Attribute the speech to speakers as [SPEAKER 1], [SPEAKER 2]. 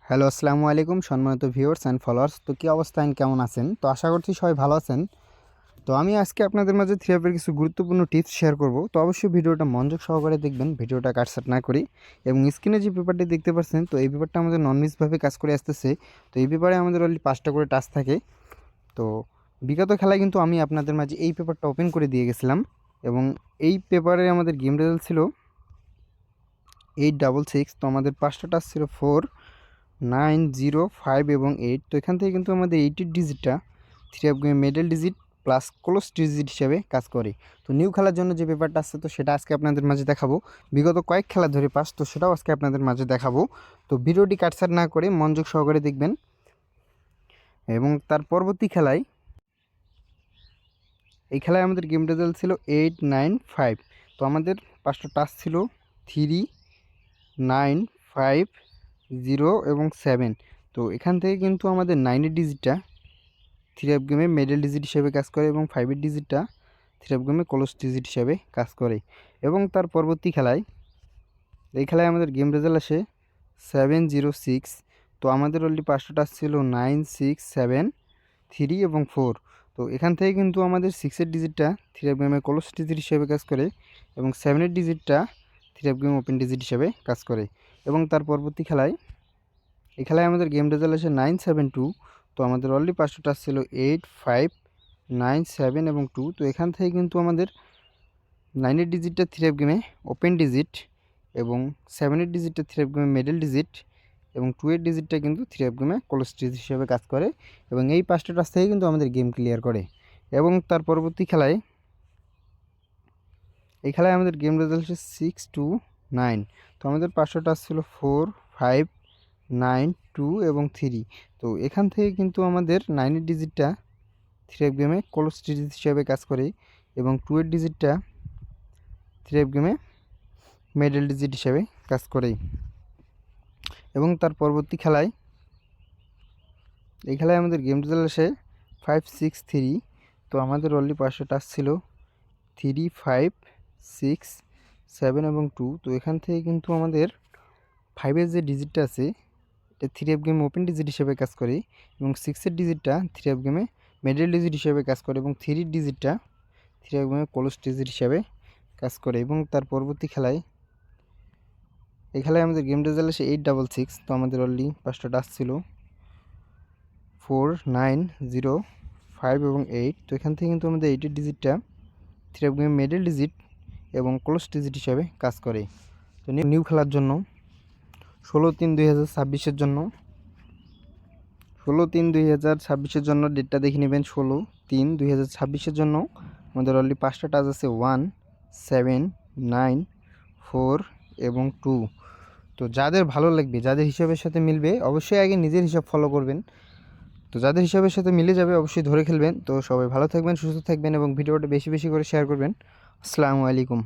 [SPEAKER 1] Hello, আসসালামু আলাইকুম সম্মানিত ভিউয়ার্স অ্যান্ড ফলোয়ার্স। তো কী অবস্থা and কেমন আছেন? তো আশা করছি সবাই ভালো আছেন। তো আমি আজকে আপনাদের মাঝে থ্রি অ্যাপের কিছু গুরুত্বপূর্ণ টিপস শেয়ার করব। তো অবশ্যই ভিডিওটা মনোযোগ সহকারে দেখবেন, ভিডিওটা কাটছাঁট না করি। এবং স্ক্রিনে যে পেপারটি দেখতে পাচ্ছেন, তো এই পেপারটা আমাদের নন-মিসভাবে কাজ করে আসতেছে। তো এই পেপারে আমাদের অলরেডি 5টা করে টাস্ক থাকে। তো বিগত খেলায় কিন্তু আমি আপনাদের মাঝে এই পেপারটা ওপেন করে দিয়ে গেছিলাম এবং এই পেপারে আমাদের গেম রেজাল্ট ছিল 866। তো আমাদের 5টা টাস্ক ছিল 4, 9, 0, 5 এবং 8। তো এখান থেকে কিন্তু আমাদের 8 ডিজিটটা থ্রি অফ গেমে middle digit plus close digit হিসেবে কাজ করে। তো নিউ খেলার জন্য যে পেপারটা আসছে, তো সেটা আজকে আপনাদের মাঝে দেখাবো। বিগত কয়েক খেলা ধরে পাস, তো সেটাও আজকে আপনাদের মাঝে দেখাবো। তো ভিডিওটি কাটছাট না করে মনোযোগ সহকারে দেখবেন। এবং তার পরবর্তী খেলায়, এই খেলায় আমাদের গেম রেজাল্ট ছিল 8, 9, 5। তো আমাদের 5টা টাস্ক ছিল 3, 9, 5, 0 এবং 7। তো এখান থেকে কিন্তু আমাদের 9-এর ডিজিটটা থ্রি অফ গেমে মিডল ডিজিট হিসেবে কাজ করে এবং 5-এর ডিজিটটা থ্রি অফ গেমে ক্লোজ ডিজিট হিসেবে কাজ করে। এবং তার পরবর্তী খেলায়, এই খেলায় আমাদের গেম রেজাল্ট আসে 706। তো আমাদের অলরেডি 5টা টাস্ক ছিল 9, 6, 7, 3 এবং 4। তো এখান থেকে কিন্তু আমাদের 6-এর ডিজিটটা থ্রি অফ গেমে ক্লোজ ডিজিট হিসেবে কাজ করে এবং 7-এর ডিজিটটা three of game open digit হিসেবে কাজ করে। এবং তার পরবর্তী খেলায়, এই খেলায় আমাদের গেম রেজাল্ট আসে 972। তো আমাদের অলরেডি 5টা টাস্ক ছিল 8, 5, 9, 7 এবং 2। তো এখান থেকে কিন্তু আমাদের 9-এর ডিজিটটা থ্রি অফ গেমে ওপেন ডিজিট এবং 7-এর ডিজিটটা থ্রি অফ গেমে মিডল ডিজিট এবং 2-এর ডিজিটটা কিন্তু থ্রি অফ গেমে ক্লোজ ডিজিট হিসেবে কাজ করে এবং এই 5টা টাস্ক থেকে কিন্তু আমাদের গেম ক্লিয়ার করে। এবং তার পরবর্তী খেলায়, এই খেলায় আমাদের গেম রেজাল্ট হচ্ছে 629। তো আমাদের 5টা টাস্ক ছিল 4, 5, 9, 2 এবং 3। তো এখান থেকে কিন্তু আমাদের 9-এর ডিজিটটা থ্রি অফ গেমে ক্লোজ ডিজিট হিসেবে কাজ করে এবং 2-এর ডিজিটটা থ্রি অফ গেমে মিডল ডিজিট হিসেবে কাজ করে। এবং তার পরবর্তী খেলায়, এই খেলায় আমাদের গেম রেজাল্ট আসে 563। তো আমাদের অলরেডি 5টা টাস্ক ছিল 3, 5, 6, 7 এবং 2। তো এখান থেকে কিন্তু আমাদের 5-এর যে ডিজিটটা আছে, এটা থ্রি অফ গেমে ওপেন ডিজিট হিসেবে কাজ করে এবং 6-এর ডিজিটটা থ্রি অফ গেমে মিডল ডিজিট হিসেবে কাজ করে এবং 3-এর ডিজিটটা থ্রি অফ গেমে ক্লোজ ডিজিট হিসেবে কাজ করে। এবং তার পরবর্তী খেলায়, এই খেলায় আমাদের গেম রেজাল্ট আসে 866। তো আমাদের অলরেডি 5টা টাস্ক ছিল 4, 9, 0, 5 এবং 8। তো এখান থেকে কিন্তু আমাদের 8-এর ডিজিটটা থ্রি অফ গেমে মিডল ডিজিট এবং ক্লোজ ডিজিট হিসেবে কাজ করে। তো নিউ খেলার জন্য 16/3/2026-এর জন্য 16/3/2026-এর জন্য ডেটটা দেখে নেবেন। 16/3/2026-এর জন্য আমাদের অলরেডি 5টা টাচ আছে 1, 7, 9, 4 এবং 2। তো যাদের ভালো লাগবে, যাদের হিসাবের সাথে মিলবে, অবশ্যই আগে নিজের হিসাব ফলো করবেন। তো যাদের হিসাবের সাথে মিলে যাবে অবশ্যই ধরে খেলবেন। তো সবাই ভালো থাকবেন, সুস্থ থাকবেন এবং ভিডিওটা বেশি বেশি করে শেয়ার করবেন। আসসালামু আলাইকুম।